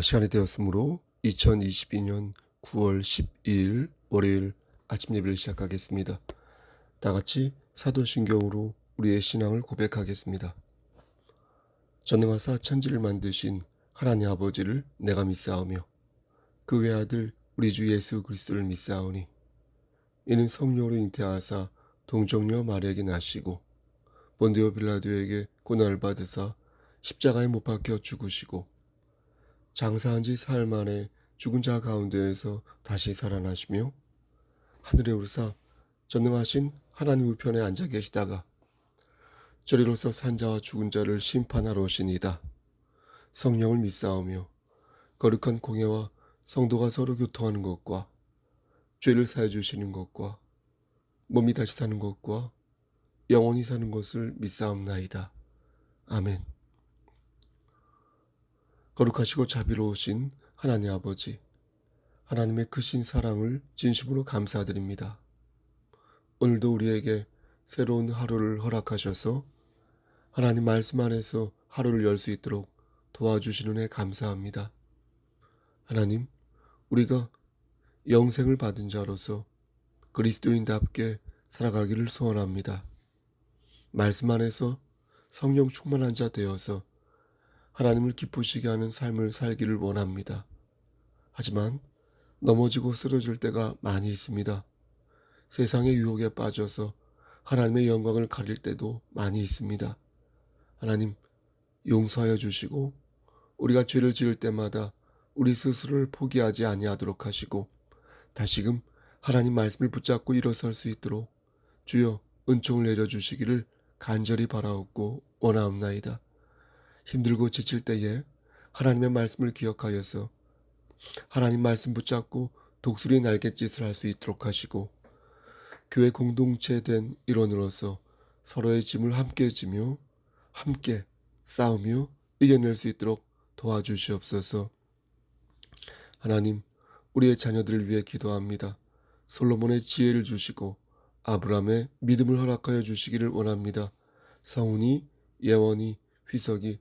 시간이 되었으므로 2022년 9월 12일 월요일 아침 예배를 시작하겠습니다. 다 같이 사도신경으로 우리의 신앙을 고백하겠습니다. 전능하사 천지를 만드신 하나님 아버지를 내가 믿사오며 그 외아들 우리 주 예수 그리스도를 믿사오니 이는 성령으로 잉태하사 동정녀 마리아에게 나시고 본디오 빌라도에게 고난을 받으사 십자가에 못 박혀 죽으시고 장사한 지 사흘 만에 죽은 자 가운데에서 다시 살아나시며 하늘에 오르사 전능하신 하나님 우편에 앉아 계시다가 저리로서 산자와 죽은 자를 심판하러 오시니이다. 성령을 믿사오며 거룩한 공예와 성도가 서로 교통하는 것과 죄를 사해 주시는 것과 몸이 다시 사는 것과 영원히 사는 것을 믿사옵나이다. 아멘. 거룩하시고 자비로우신 하나님 아버지, 하나님의 크신 사랑을 진심으로 감사드립니다. 오늘도 우리에게 새로운 하루를 허락하셔서 하나님 말씀 안에서 하루를 열 수 있도록 도와주시는 애 감사합니다. 하나님, 우리가 영생을 받은 자로서 그리스도인답게 살아가기를 소원합니다. 말씀 안에서 성령 충만한 자 되어서 하나님을 기쁘시게 하는 삶을 살기를 원합니다. 하지만 넘어지고 쓰러질 때가 많이 있습니다. 세상의 유혹에 빠져서 하나님의 영광을 가릴 때도 많이 있습니다. 하나님, 용서하여 주시고 우리가 죄를 지을 때마다 우리 스스로를 포기하지 아니하도록 하시고 다시금 하나님 말씀을 붙잡고 일어설 수 있도록 주여 은총을 내려주시기를 간절히 바라옵고 원하옵나이다. 힘들고 지칠 때에 하나님의 말씀을 기억하여서 하나님 말씀 붙잡고 독수리 날갯짓을 할 수 있도록 하시고 교회 공동체 된 일원으로서 서로의 짐을 함께 지며 함께 싸우며 이겨낼 수 있도록 도와주시옵소서. 하나님, 우리의 자녀들을 위해 기도합니다. 솔로몬의 지혜를 주시고 아브라함의 믿음을 허락하여 주시기를 원합니다. 성훈이, 예원이, 휘석이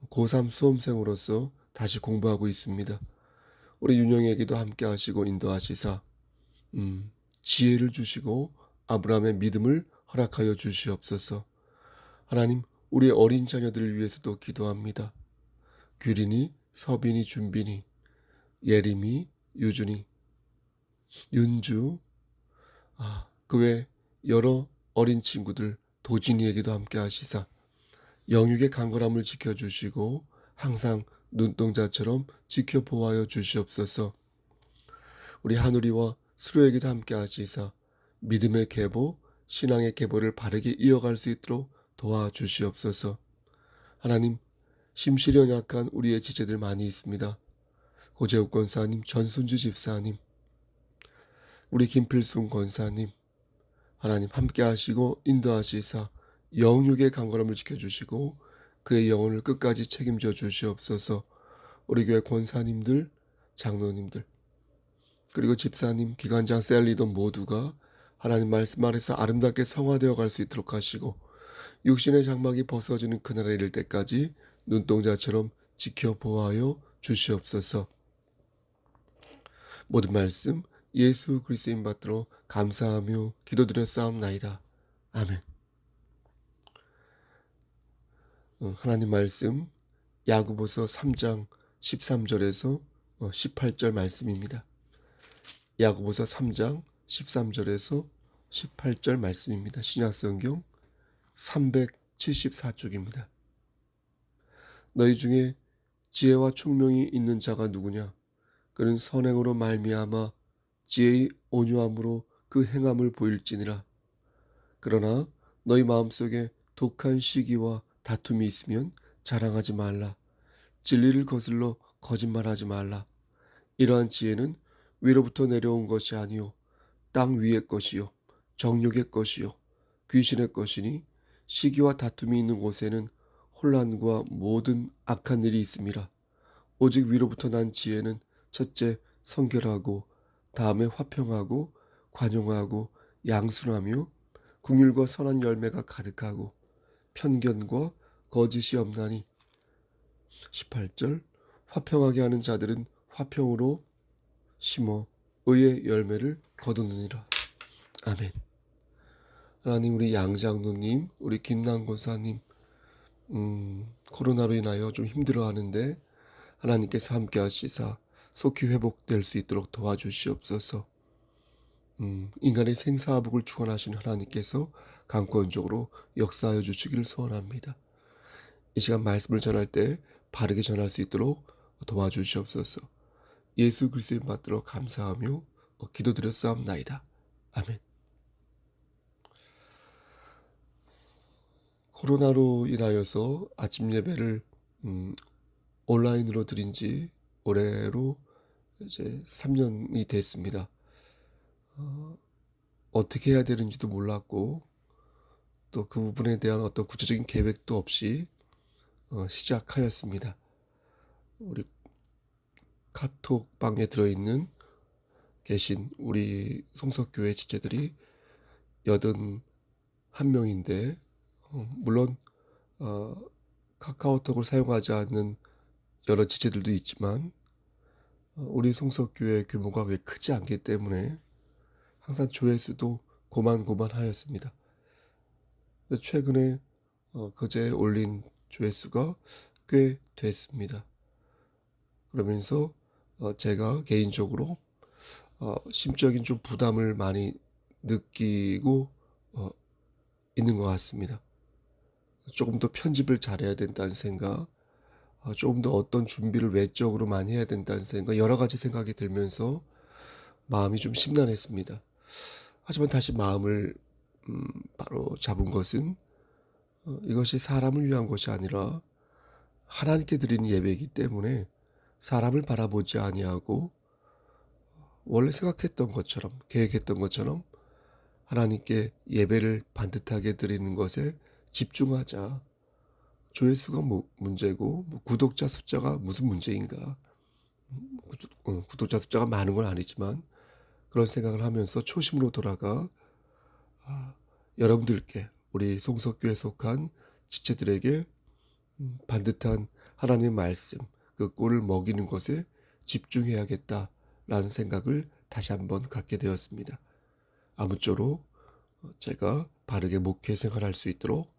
고3 수험생으로서 다시 공부하고 있습니다. 우리 윤영에게도 함께 하시고 인도하시사 지혜를 주시고 아브라함의 믿음을 허락하여 주시옵소서. 하나님, 우리의 어린 자녀들을 위해서도 기도합니다. 규린이, 서빈이, 준빈이, 예림이, 유준이, 윤주, 그 외 여러 어린 친구들 도진이에게도 함께 하시사 영육의 강건함을 지켜주시고 항상 눈동자처럼 지켜보아여 주시옵소서. 우리 하누리와 수로에게도 함께 하시사 믿음의 계보, 신앙의 계보를 바르게 이어갈 수 있도록 도와주시옵소서. 하나님, 심실이 연약한 우리의 지체들 많이 있습니다. 고재욱 권사님, 전순주 집사님, 우리 김필순 권사님, 하나님 함께 하시고 인도하시사 영육의 강건함을 지켜주시고 그의 영혼을 끝까지 책임져 주시옵소서. 우리 교회 권사님들, 장로님들, 그리고 집사님, 기관장, 셀리더 모두가 하나님 말씀 아래서 아름답게 성화되어 갈 수 있도록 하시고 육신의 장막이 벗어지는 그날에 이를 때까지 눈동자처럼 지켜보아요 주시옵소서. 모든 말씀 예수 그리스도인 받들어 감사하며 기도드렸사옵나이다. 아멘. 하나님 말씀 야고보서 3장 13절에서 18절 말씀입니다. 야고보서 3장 13절에서 18절 말씀입니다. 신약성경 374쪽입니다. 너희 중에 지혜와 총명이 있는 자가 누구냐? 그는 선행으로 말미암아 지혜의 온유함으로 그 행함을 보일지니라. 그러나 너희 마음속에 독한 시기와 다툼이 있으면 자랑하지 말라. 진리를 거슬러 거짓말하지 말라. 이러한 지혜는 위로부터 내려온 것이 아니요 땅 위의 것이요 정욕의 것이요 귀신의 것이니 시기와 다툼이 있는 곳에는 혼란과 모든 악한 일이 있음이라. 오직 위로부터 난 지혜는 첫째 성결하고 다음에 화평하고 관용하고 양순하며 긍휼과 선한 열매가 가득하고 편견과 거짓이 없나니. 18절 화평하게 하는 자들은 화평으로 심어 의의 열매를 거두느니라. 아멘. 하나님, 우리 양장로님, 우리 김남 권사님, 코로나로 인하여 좀 힘들어하는데 하나님께서 함께 하시사 속히 회복될 수 있도록 도와주시옵소서. 인간의 생사화복을 축원하신 하나님께서 강권적으로 역사하여 주시기를 소원합니다. 이 시간 말씀을 전할 때 바르게 전할 수 있도록 도와주시옵소서. 예수 그리스도의 받들어 감사하며 기도드렸사옵나이다. 아멘. 코로나로 인하여서 아침 예배를 온라인으로 드린 지 올해로 이제 3년이 됐습니다. 어떻게 해야 되는지도 몰랐고 또 그 부분에 대한 어떤 구체적인 계획도 없이 시작하였습니다. 우리 카톡방에 들어있는 계신 우리 송석교회 지체들이 81명인데 물론 카카오톡을 사용하지 않는 여러 지체들도 있지만 우리 송석교회 규모가 그렇게 크지 않기 때문에 항상 조회수도 고만고만하였습니다. 최근에 그제 올린 조회수가 꽤 됐습니다. 그러면서 제가 개인적으로 심적인 좀 부담을 많이 느끼고 있는 것 같습니다. 조금 더 편집을 잘해야 된다는 생각, 조금 더 어떤 준비를 외적으로 많이 해야 된다는 생각, 여러 가지 생각이 들면서 마음이 좀 심란했습니다. 하지만 다시 마음을 바로 잡은 것은 이것이 사람을 위한 것이 아니라 하나님께 드리는 예배이기 때문에 사람을 바라보지 아니하고 원래 생각했던 것처럼 계획했던 것처럼 하나님께 예배를 반듯하게 드리는 것에 집중하자. 조회수가 문제고 구독자 숫자가 무슨 문제인가. 구독자 숫자가 많은 건 아니지만 그런 생각을 하면서 초심으로 돌아가 여러분들께 우리 송석교에 속한 지체들에게 반듯한 하나님의 말씀 그 꼴을 먹이는 것에 집중해야겠다라는 생각을 다시 한번 갖게 되었습니다. 아무쪼록 제가 바르게 목회 생활할 수 있도록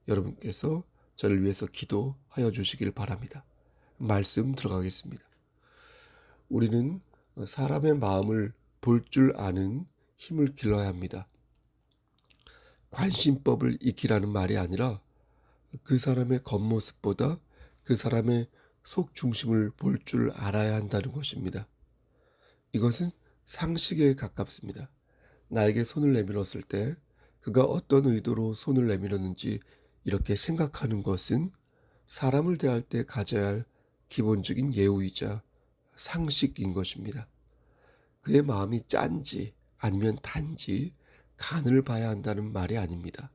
여러분께서 저를 위해서 기도하여 주시길 바랍니다. 말씀 들어가겠습니다. 우리는 사람의 마음을 볼 줄 아는 힘을 길러야 합니다. 관심법을 익히라는 말이 아니라 그 사람의 겉모습보다 그 사람의 속 중심을 볼 줄 알아야 한다는 것입니다. 이것은 상식에 가깝습니다. 나에게 손을 내밀었을 때 그가 어떤 의도로 손을 내밀었는지 이렇게 생각하는 것은 사람을 대할 때 가져야 할 기본적인 예우이자 상식인 것입니다. 그의 마음이 짠지 아니면 단지 간을 봐야 한다는 말이 아닙니다.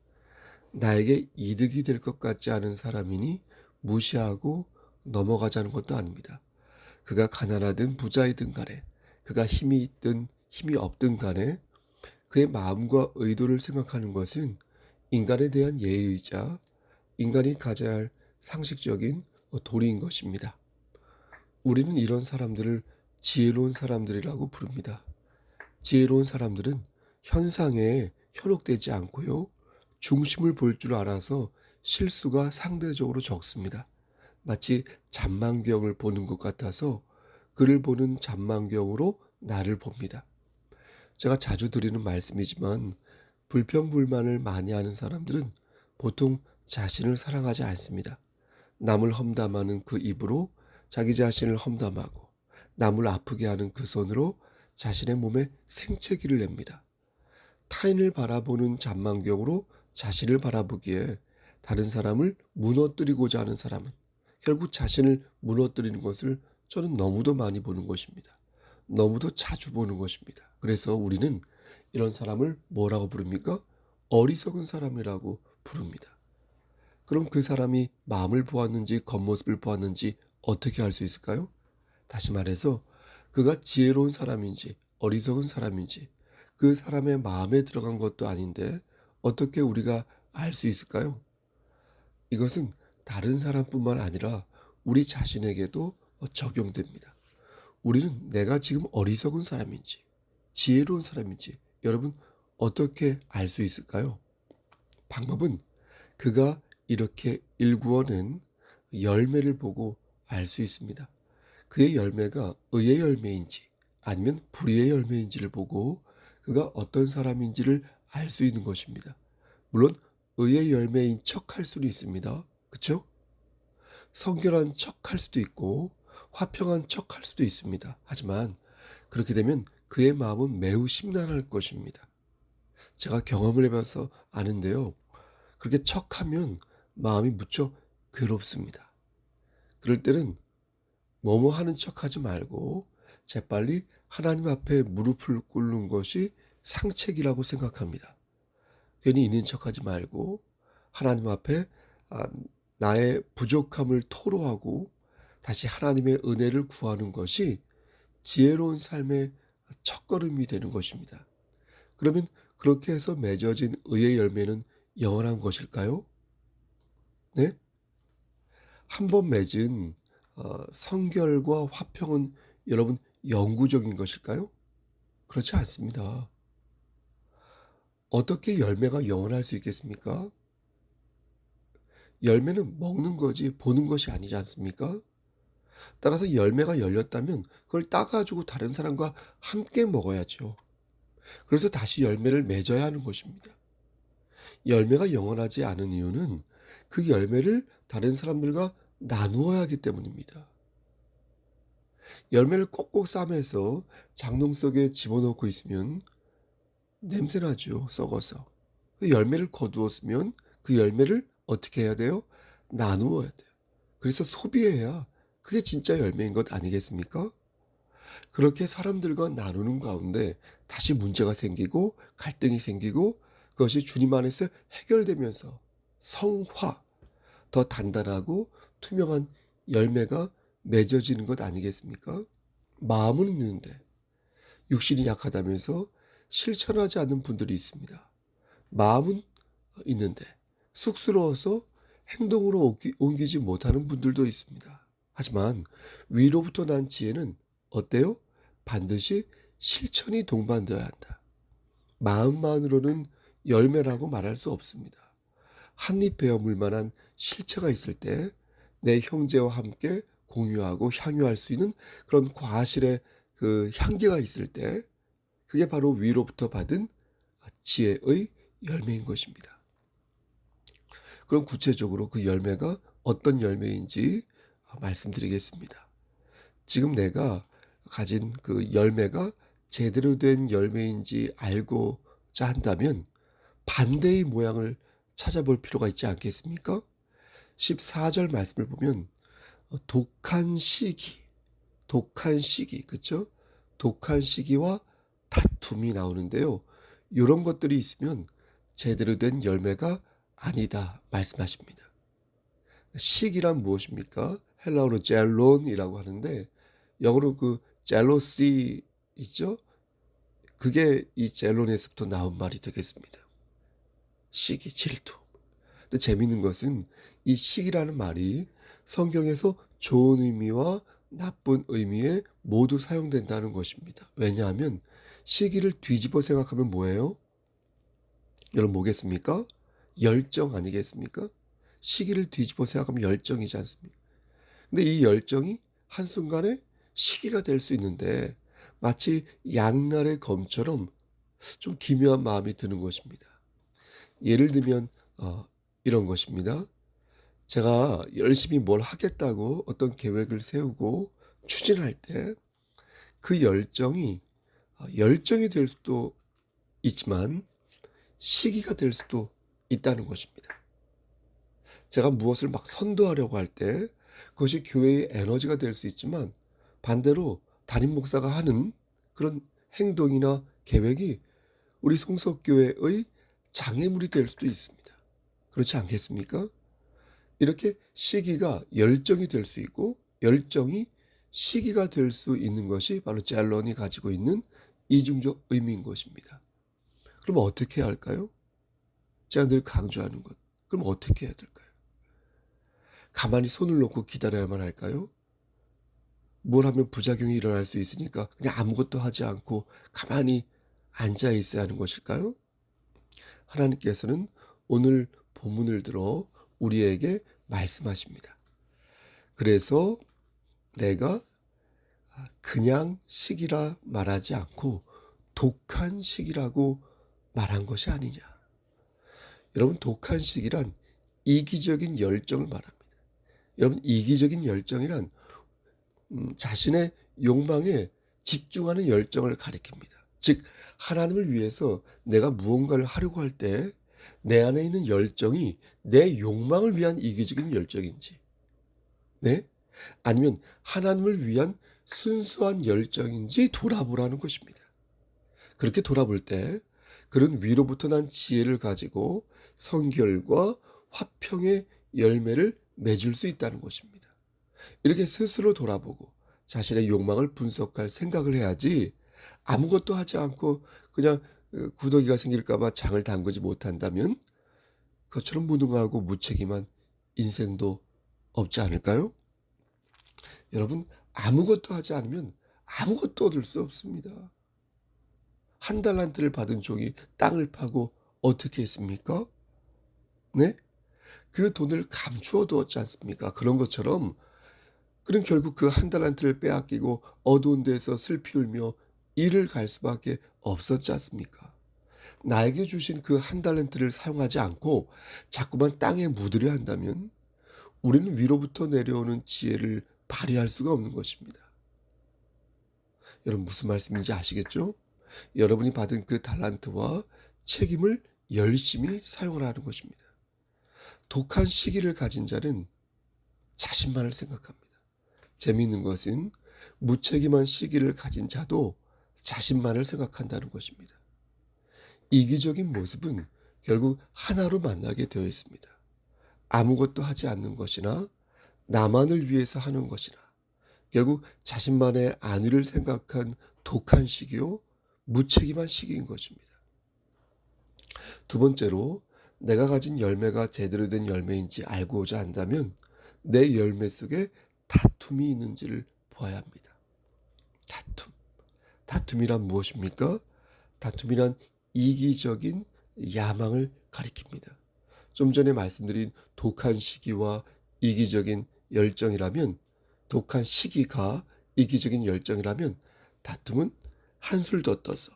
나에게 이득이 될 것 같지 않은 사람이니 무시하고 넘어가자는 것도 아닙니다. 그가 가난하든 부자이든 간에 그가 힘이 있든 힘이 없든 간에 그의 마음과 의도를 생각하는 것은 인간에 대한 예의이자 인간이 가져야 할 상식적인 도리인 것입니다. 우리는 이런 사람들을 지혜로운 사람들이라고 부릅니다. 지혜로운 사람들은 현상에 현혹되지 않고요. 중심을 볼 줄 알아서 실수가 상대적으로 적습니다. 마치 잔망경을 보는 것 같아서 그를 보는 잔망경으로 나를 봅니다. 제가 자주 드리는 말씀이지만 불평불만을 많이 하는 사람들은 보통 자신을 사랑하지 않습니다. 남을 험담하는 그 입으로 자기 자신을 험담하고 남을 아프게 하는 그 손으로 자신의 몸에 생채기를 냅니다. 타인을 바라보는 잔망경으로 자신을 바라보기에 다른 사람을 무너뜨리고자 하는 사람은 결국 자신을 무너뜨리는 것을 저는 너무도 많이 보는 것입니다. 너무도 자주 보는 것입니다. 그래서 우리는 이런 사람을 뭐라고 부릅니까? 어리석은 사람이라고 부릅니다. 그럼 그 사람이 마음을 보았는지 겉모습을 보았는지 어떻게 알 수 있을까요? 다시 말해서 그가 지혜로운 사람인지 어리석은 사람인지 그 사람의 마음에 들어간 것도 아닌데 어떻게 우리가 알 수 있을까요? 이것은 다른 사람뿐만 아니라 우리 자신에게도 적용됩니다. 우리는 내가 지금 어리석은 사람인지 지혜로운 사람인지 여러분 어떻게 알 수 있을까요? 방법은 그가 이렇게 일구어낸 열매를 보고 알 수 있습니다. 그의 열매가 의의 열매인지 아니면 불의의 열매인지를 보고 그가 어떤 사람인지를 알 수 있는 것입니다. 물론 의의 열매인 척 할 수는 있습니다. 그렇죠? 성결한 척 할 수도 있고 화평한 척 할 수도 있습니다. 하지만 그렇게 되면 그의 마음은 매우 심란할 것입니다. 제가 경험을 해봐서 아는데요. 그렇게 척하면 마음이 무척 괴롭습니다. 그럴 때는 뭐뭐 하는 척하지 말고 재빨리 하나님 앞에 무릎을 꿇는 것이 상책이라고 생각합니다. 괜히 있는 척하지 말고 하나님 앞에 나의 부족함을 토로하고 다시 하나님의 은혜를 구하는 것이 지혜로운 삶의 첫걸음이 되는 것입니다. 그러면 그렇게 해서 맺어진 의의 열매는 영원한 것일까요? 네? 한 번 맺은 성결과 화평은 여러분 영구적인 것일까요? 그렇지 않습니다. 어떻게 열매가 영원할 수 있겠습니까? 열매는 먹는 거지 보는 것이 아니지 않습니까? 따라서 열매가 열렸다면 그걸 따가지고 다른 사람과 함께 먹어야죠. 그래서 다시 열매를 맺어야 하는 것입니다. 열매가 영원하지 않은 이유는 그 열매를 다른 사람들과 나누어야 하기 때문입니다. 열매를 꼭꼭 싸매서 장롱 속에 집어넣고 있으면 냄새나죠, 썩어서. 열매를 거두었으면 그 열매를 어떻게 해야 돼요? 나누어야 돼요. 그래서 소비해야 그게 진짜 열매인 것 아니겠습니까? 그렇게 사람들과 나누는 가운데 다시 문제가 생기고 갈등이 생기고 그것이 주님 안에서 해결되면서 성화, 더 단단하고 투명한 열매가 맺어지는 것 아니겠습니까? 마음은 있는데 육신이 약하다면서 실천하지 않는 분들이 있습니다. 마음은 있는데 쑥스러워서 행동으로 옮기지 못하는 분들도 있습니다. 하지만 위로부터 난 지혜는 어때요? 반드시 실천이 동반되어야 한다. 마음만으로는 열매라고 말할 수 없습니다. 한입 베어 물 만한 실체가 있을 때 내 형제와 함께 공유하고 향유할 수 있는 그런 과실의 그 향기가 있을 때 그게 바로 위로부터 받은 지혜의 열매인 것입니다. 그럼 구체적으로 그 열매가 어떤 열매인지 말씀드리겠습니다. 지금 내가 가진 그 열매가 제대로 된 열매인지 알고자 한다면 반대의 모양을 찾아볼 필요가 있지 않겠습니까? 14절 말씀을 보면 독한 시기, 그렇죠? 독한 시기와 다툼이 나오는데요. 이런 것들이 있으면 제대로 된 열매가 아니다 말씀하십니다. 시기란 무엇입니까? 헬라어로 젤론이라고 하는데 영어로 그 젤로시 있죠? 그게 이 젤론에서부터 나온 말이 되겠습니다. 시기, 질투. 근데 재미있는 것은 이 시기라는 말이 성경에서 좋은 의미와 나쁜 의미에 모두 사용된다는 것입니다. 왜냐하면 시기를 뒤집어 생각하면 뭐예요? 여러분 뭐겠습니까? 열정 아니겠습니까? 시기를 뒤집어 생각하면 열정이지 않습니까? 근데 이 열정이 한순간에 시기가 될 수 있는데 마치 양날의 검처럼 좀 기묘한 마음이 드는 것입니다. 예를 들면 이런 것입니다. 제가 열심히 뭘 하겠다고 어떤 계획을 세우고 추진할 때 그 열정이 될 수도 있지만 시기가 될 수도 있다는 것입니다. 제가 무엇을 막 선도하려고 할 때 그것이 교회의 에너지가 될 수 있지만 반대로 담임 목사가 하는 그런 행동이나 계획이 우리 송석교회의 장애물이 될 수도 있습니다. 그렇지 않겠습니까? 이렇게 시기가 열정이 될 수 있고 열정이 시기가 될 수 있는 것이 바로 젤론이 가지고 있는 이중적 의미인 것입니다. 그럼 어떻게 해야 할까요? 제가 늘 강조하는 것. 그럼 어떻게 해야 될까요? 가만히 손을 놓고 기다려야만 할까요? 뭘 하면 부작용이 일어날 수 있으니까 그냥 아무것도 하지 않고 가만히 앉아 있어야 하는 것일까요? 하나님께서는 오늘 본문을 들어 우리에게 말씀하십니다. 그래서 내가 그냥 시기라 말하지 않고 독한 시기라고 말한 것이 아니냐. 여러분, 독한 시기란 이기적인 열정을 말합니다. 여러분, 이기적인 열정이란 자신의 욕망에 집중하는 열정을 가리킵니다. 즉, 하나님을 위해서 내가 무언가를 하려고 할 때 내 안에 있는 열정이 내 욕망을 위한 이기적인 열정인지, 네? 아니면 하나님을 위한 순수한 열정인지 돌아보라는 것입니다. 그렇게 돌아볼 때 그런 위로부터 난 지혜를 가지고 성결과 화평의 열매를 맺을 수 있다는 것입니다. 이렇게 스스로 돌아보고 자신의 욕망을 분석할 생각을 해야지, 아무것도 하지 않고 그냥 구더기가 생길까 봐 장을 담그지 못한다면 그것처럼 무능하고 무책임한 인생도 없지 않을까요? 여러분, 아무것도 하지 않으면 아무것도 얻을 수 없습니다. 한 달란트를 받은 종이 땅을 파고 어떻게 했습니까? 네? 그 돈을 감추어 두었지 않습니까? 그런 것처럼 그는 결국 그 한 달란트를 빼앗기고 어두운 데서 슬피 울며 이를 갈 수밖에 없었지 않습니까? 나에게 주신 그 한 달란트를 사용하지 않고 자꾸만 땅에 묻으려 한다면 우리는 위로부터 내려오는 지혜를 발휘할 수가 없는 것입니다. 여러분, 무슨 말씀인지 아시겠죠? 여러분이 받은 그 달란트와 책임을 열심히 사용하라는 것입니다. 독한 시기를 가진 자는 자신만을 생각합니다. 재미있는 것은 무책임한 시기를 가진 자도 자신만을 생각한다는 것입니다. 이기적인 모습은 결국 하나로 만나게 되어 있습니다. 아무것도 하지 않는 것이나 나만을 위해서 하는 것이나 결국 자신만의 안위를 생각한 독한 시기요, 무책임한 시기인 것입니다. 두 번째로, 내가 가진 열매가 제대로 된 열매인지 알고자 한다면 내 열매 속에 다툼이 있는지를 보아야 합니다. 다툼이란 무엇입니까? 다툼이란 이기적인 야망을 가리킵니다. 좀 전에 말씀드린 독한 시기와 이기적인 열정이라면, 독한 시기가 이기적인 열정이라면 다툼은 한술 더 떠서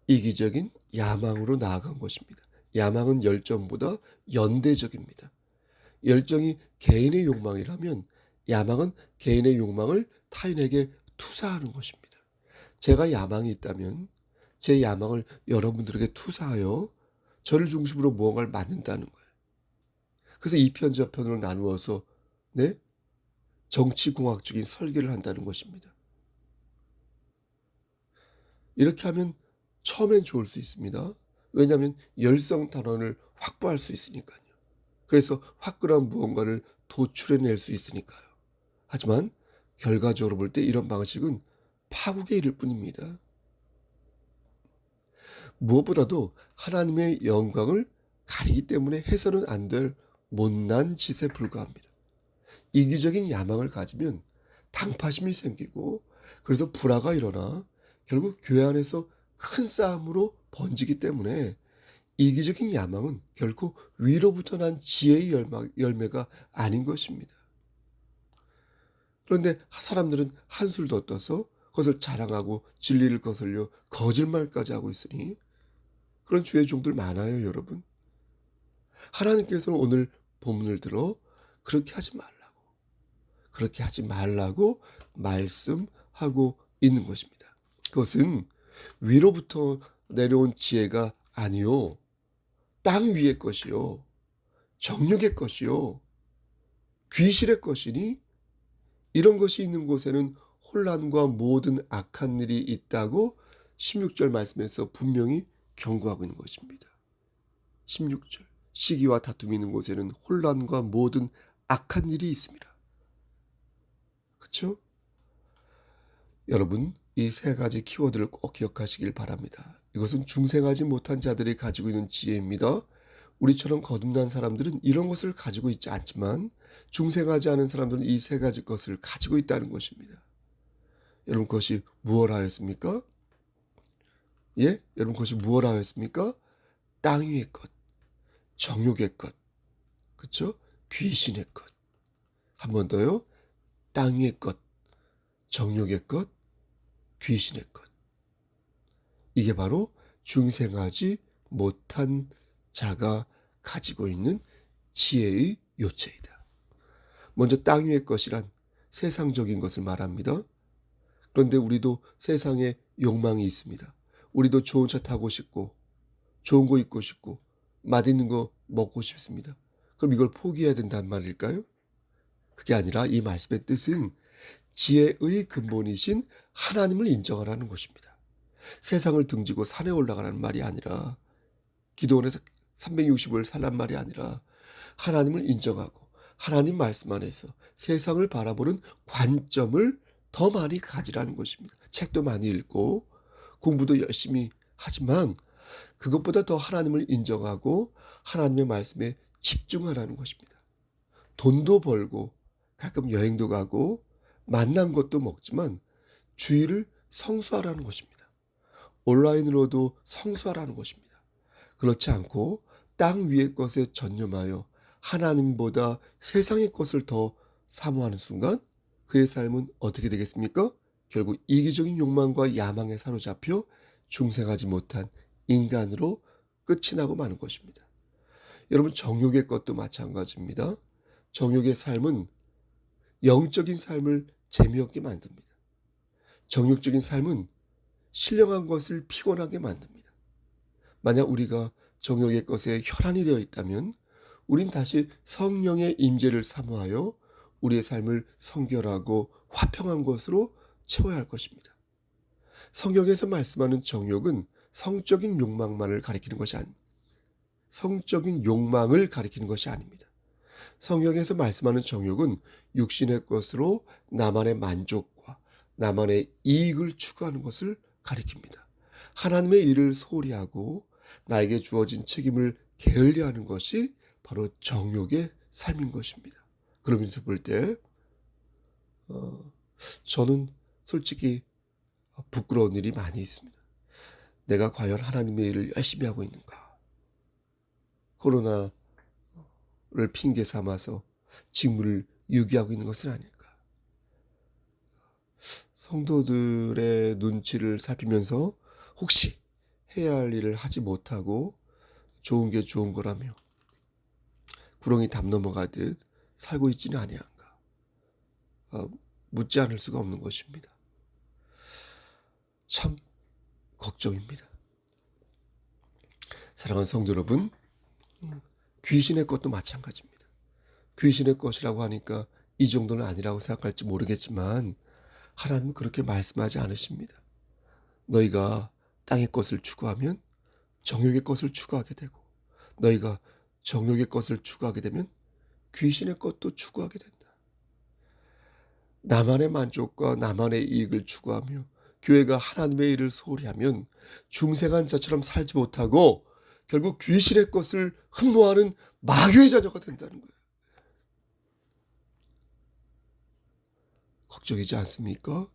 이기적인 야망으로 나아간 것입니다. 야망은 열정보다 연대적입니다. 열정이 개인의 욕망이라면 야망은 개인의 욕망을 타인에게 투사하는 것입니다. 제가 야망이 있다면 제 야망을 여러분들에게 투사하여 저를 중심으로 무언가를 만든다는 거예요. 그래서 이 편 저 편으로 나누어서 정치공학적인 설계를 한다는 것입니다. 이렇게 하면 처음엔 좋을 수 있습니다. 왜냐하면 열성 단원을 확보할 수 있으니까요. 그래서 화끈한 무언가를 도출해낼 수 있으니까요. 하지만 결과적으로 볼 때 이런 방식은 파국에 이를 뿐입니다. 무엇보다도 하나님의 영광을 가리기 때문에 해서는 안 될 못난 짓에 불과합니다. 이기적인 야망을 가지면 당파심이 생기고, 그래서 불화가 일어나 결국 교회 안에서 큰 싸움으로 번지기 때문에 이기적인 야망은 결코 위로부터 난 지혜의 열매가 아닌 것입니다. 그런데 사람들은 한술 더 떠서 그것을 자랑하고 진리를 거슬려 거짓말까지 하고 있으니 그런 주의 종들 많아요, 여러분. 하나님께서는 오늘 본문을 들어 그렇게 하지 말라고 말씀하고 있는 것입니다. 그것은 위로부터 내려온 지혜가 아니요, 땅 위의 것이요, 정욕의 것이요, 귀실의 것이니 이런 것이 있는 곳에는 혼란과 모든 악한 일이 있다고 16절 말씀에서 분명히 경고하고 있는 것입니다. 16절, 시기와 다툼이 있는 곳에는 혼란과 모든 악한 일이 있습니다. 그렇죠? 여러분, 이 세 가지 키워드를 꼭 기억하시길 바랍니다. 이것은 중생하지 못한 자들이 가지고 있는 지혜입니다. 우리처럼 거듭난 사람들은 이런 것을 가지고 있지 않지만 중생하지 않은 사람들은 이 세 가지 것을 가지고 있다는 것입니다. 여러분 그것이 무엇 하였습니까? 예? 여러분 그것이 무엇 하였습니까? 땅 위의 것, 정욕의 것, 그쵸? 귀신의 것. 한 번 더요. 땅 위의 것, 정욕의 것, 귀신의 것. 이게 바로 중생하지 못한 자가 가지고 있는 지혜의 요체이다. 먼저 땅 위의 것이란 세상적인 것을 말합니다. 그런데 우리도 세상에 욕망이 있습니다. 우리도 좋은 차 타고 싶고 좋은 거 입고 싶고 맛있는 거 먹고 싶습니다. 그럼 이걸 포기해야 된단 말일까요? 그게 아니라 이 말씀의 뜻은 지혜의 근본이신 하나님을 인정하라는 것입니다. 세상을 등지고 산에 올라가라는 말이 아니라 기도원에서 360을 살란 말이 아니라 하나님을 인정하고 하나님 말씀 안에서 세상을 바라보는 관점을 더 많이 가지라는 것입니다. 책도 많이 읽고 공부도 열심히 하지만 그것보다 더 하나님을 인정하고 하나님의 말씀에 집중하라는 것입니다. 돈도 벌고 가끔 여행도 가고 맛난 것도 먹지만 주의를 성수하라는 것입니다. 온라인으로도 성수하라는 것입니다. 그렇지 않고 땅 위의 것에 전념하여 하나님보다 세상의 것을 더 사모하는 순간 그의 삶은 어떻게 되겠습니까? 결국 이기적인 욕망과 야망에 사로잡혀 중생하지 못한 인간으로 끝이 나고 마는 것입니다. 여러분 정욕의 것도 마찬가지입니다. 정욕의 삶은 영적인 삶을 재미없게 만듭니다. 정욕적인 삶은 신령한 것을 피곤하게 만듭니다. 만약 우리가 정욕의 것에 혈안이 되어 있다면 우린 다시 성령의 임재를 사모하여 우리의 삶을 성결하고 화평한 것으로 채워야 할 것입니다. 성경에서 말씀하는 정욕은 성적인 욕망만을 가리키는 것이 아닙니다. 성적인 욕망을 가리키는 것이 아닙니다. 성경에서 말씀하는 정욕은 육신의 것으로 나만의 만족과 나만의 이익을 추구하는 것을 가리킵니다. 하나님의 일을 소홀히 하고 나에게 주어진 책임을 게을리하는 것이 바로 정욕의 삶인 것입니다. 그러면서 볼 때 저는 솔직히 부끄러운 일이 많이 있습니다. 내가 과연 하나님의 일을 열심히 하고 있는가? 코로나를 핑계 삼아서 직무를 유기하고 있는 것은 아닐까? 성도들의 눈치를 살피면서 혹시 해야 할 일을 하지 못하고 좋은 게 좋은 거라며 구렁이 담 넘어가듯 살고 있지는 아니한가? 묻지 않을 수가 없는 것입니다. 참 걱정입니다. 사랑하는 성도 여러분, 귀신의 것도 마찬가지입니다. 귀신의 것이라고 하니까 이 정도는 아니라고 생각할지 모르겠지만 하나님은 그렇게 말씀하지 않으십니다. 너희가 땅의 것을 추구하면 정욕의 것을 추구하게 되고 너희가 정욕의 것을 추구하게 되면 귀신의 것도 추구하게 된다. 나만의 만족과 나만의 이익을 추구하며 교회가 하나님의 일을 소홀히 하면 중생한 자처럼 살지 못하고 결국 귀신의 것을 흠모하는 마귀의 자녀가 된다는 거예요. 걱정이지 않습니까?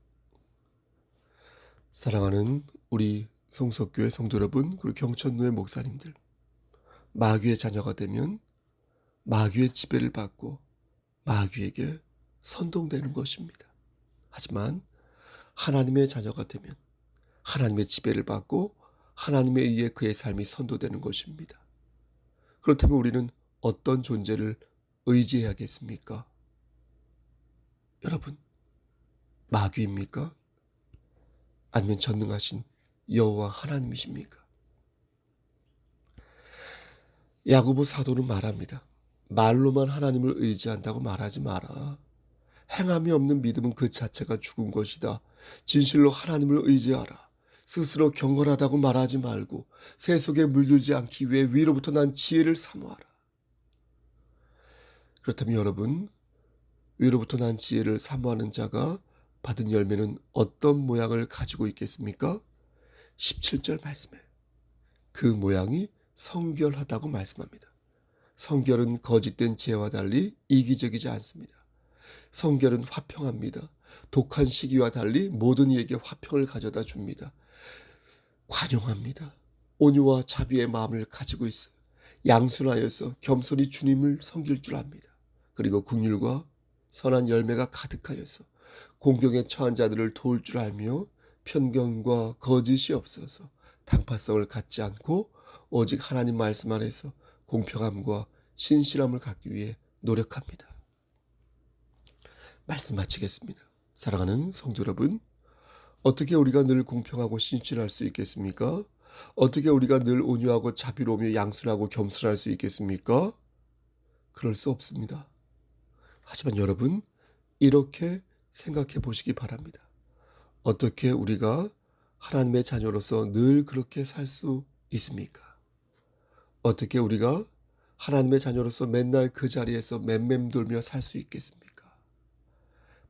사랑하는 우리 성석교회 성도 여러분, 그리고 경천노예 목사님들, 마귀의 자녀가 되면 마귀의 지배를 받고 마귀에게 선동되는 것입니다. 하지만 하나님의 자녀가 되면 하나님의 지배를 받고 하나님에 의해 그의 삶이 선도되는 것입니다. 그렇다면 우리는 어떤 존재를 의지해야겠습니까? 여러분, 마귀입니까? 아니면 전능하신 여호와 하나님이십니까? 야고보 사도는 말합니다. 말로만 하나님을 의지한다고 말하지 마라. 행함이 없는 믿음은 그 자체가 죽은 것이다. 진실로 하나님을 의지하라. 스스로 경건하다고 말하지 말고 세속에 물들지 않기 위해 위로부터 난 지혜를 사모하라. 그렇다면 여러분, 위로부터 난 지혜를 사모하는 자가 받은 열매는 어떤 모양을 가지고 있겠습니까? 17절 말씀에 그 모양이 성결하다고 말씀합니다. 성결은 거짓된 지혜와 달리 이기적이지 않습니다. 성결은 화평합니다. 독한 시기와 달리 모든 이에게 화평을 가져다 줍니다. 관용합니다. 온유와 자비의 마음을 가지고 있어 양순하여서 겸손히 주님을 섬길 줄 압니다. 그리고 긍휼과 선한 열매가 가득하여서 공경에 처한 자들을 도울 줄 알며 편견과 거짓이 없어서 당파성을 갖지 않고 오직 하나님 말씀 안에서 공평함과 신실함을 갖기 위해 노력합니다. 말씀 마치겠습니다. 사랑하는 성도 여러분, 어떻게 우리가 늘 공평하고 신실할 수 있겠습니까? 어떻게 우리가 늘 온유하고 자비로우며 양순하고 겸손할 수 있겠습니까? 그럴 수 없습니다. 하지만 여러분, 이렇게 생각해 보시기 바랍니다. 어떻게 우리가 하나님의 자녀로서 늘 그렇게 살 수 있습니까? 어떻게 우리가 하나님의 자녀로서 맨날 그 자리에서 맴맴돌며 살 수 있겠습니까?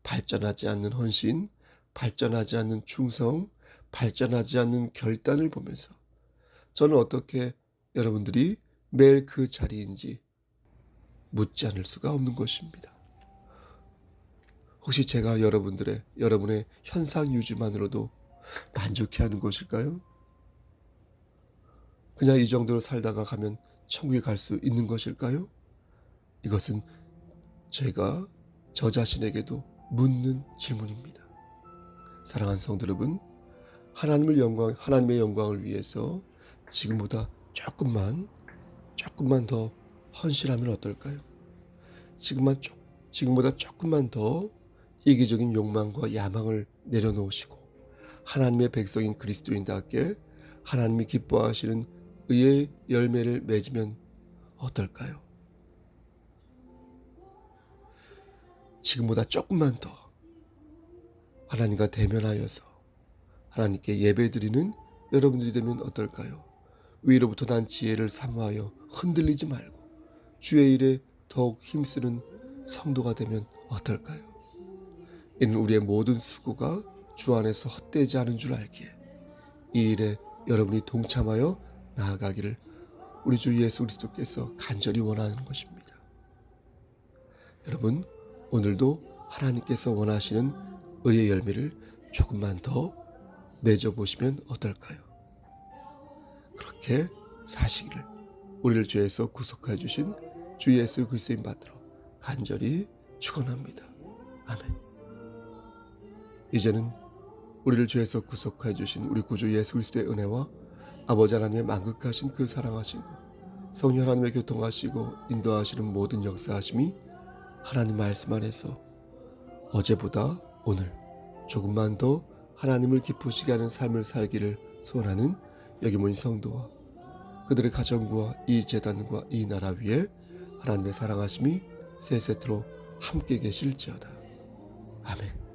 발전하지 않는 헌신, 발전하지 않는 충성, 발전하지 않는 결단을 보면서 저는 어떻게 여러분들이 매일 그 자리인지 묻지 않을 수가 없는 것입니다. 혹시 제가 여러분의 현상 유지만으로도 만족해하는 것일까요? 그냥 이 정도로 살다가 가면 천국에 갈 수 있는 것일까요? 이것은 제가 저 자신에게도 묻는 질문입니다. 사랑하는 성도 여러분, 하나님의 영광을 위해서 지금보다 조금만 더 헌신하면 어떨까요? 지금보다 조금만 더 이기적인 욕망과 야망을 내려놓으시고 하나님의 백성인 그리스도인답게 하나님이 기뻐하시는 의의 열매를 맺으면 어떨까요? 지금보다 조금만 더 하나님과 대면하여서 하나님께 예배드리는 여러분들이 되면 어떨까요? 위로부터 난 지혜를 사모하여 흔들리지 말고 주의 일에 더욱 힘쓰는 성도가 되면 어떨까요? 이는 우리의 모든 수고가 주 안에서 헛되지 않은 줄 알기에 이 일에 여러분이 동참하여 나아가기를 우리 주 예수 그리스도께서 간절히 원하는 것입니다. 여러분, 오늘도 하나님께서 원하시는 의의 열매를 조금만 더 맺어보시면 어떨까요? 그렇게 사시기를 우리를 죄에서 구속하여 주신 주 예수 그리스도인 받들어 간절히 축원합니다. 아멘. 이제는 우리를 죄에서 구속하여 주신 우리 구주 예수 그리스도의 은혜와 아버지 하나님의 만극하신 그 사랑하시고 성령 하나님의 교통하시고 인도하시는 모든 역사하심이 하나님 말씀 안에서 어제보다 오늘 조금만 더 하나님을 기쁘시게 하는 삶을 살기를 소원하는 여기 모인 성도와 그들의 가정과 이 재단과 이 나라 위에 하나님의 사랑하심이 세세토록 함께 계실지어다. 아멘.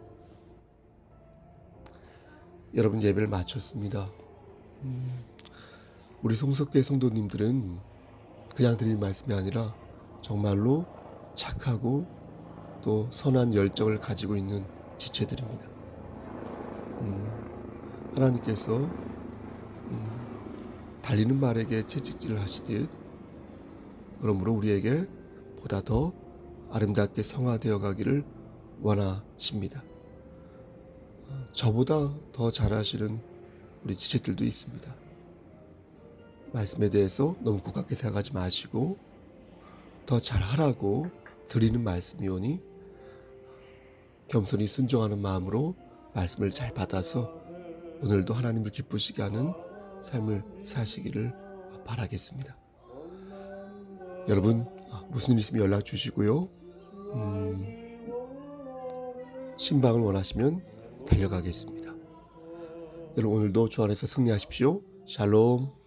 여러분, 예배를 마쳤습니다. 우리 송석교회 성도님들은 그냥 드릴 말씀이 아니라 정말로 착하고 또 선한 열정을 가지고 있는 지체들입니다. 하나님께서 달리는 말에게 채찍질을 하시듯 그러므로 우리에게 보다 더 아름답게 성화되어 가기를 원하십니다. 저보다 더 잘하시는 우리 지체들도 있습니다. 말씀에 대해서 너무 고깝게 생각하지 마시고 더 잘하라고 드리는 말씀이오니 겸손히 순종하는 마음으로 말씀을 잘 받아서 오늘도 하나님을 기쁘시게 하는 삶을 사시기를 바라겠습니다. 여러분, 무슨 일 있으면 연락 주시고요. 신방을 원하시면 달려가겠습니다. 여러분, 오늘도 주 안에서 승리하십시오. 샬롬.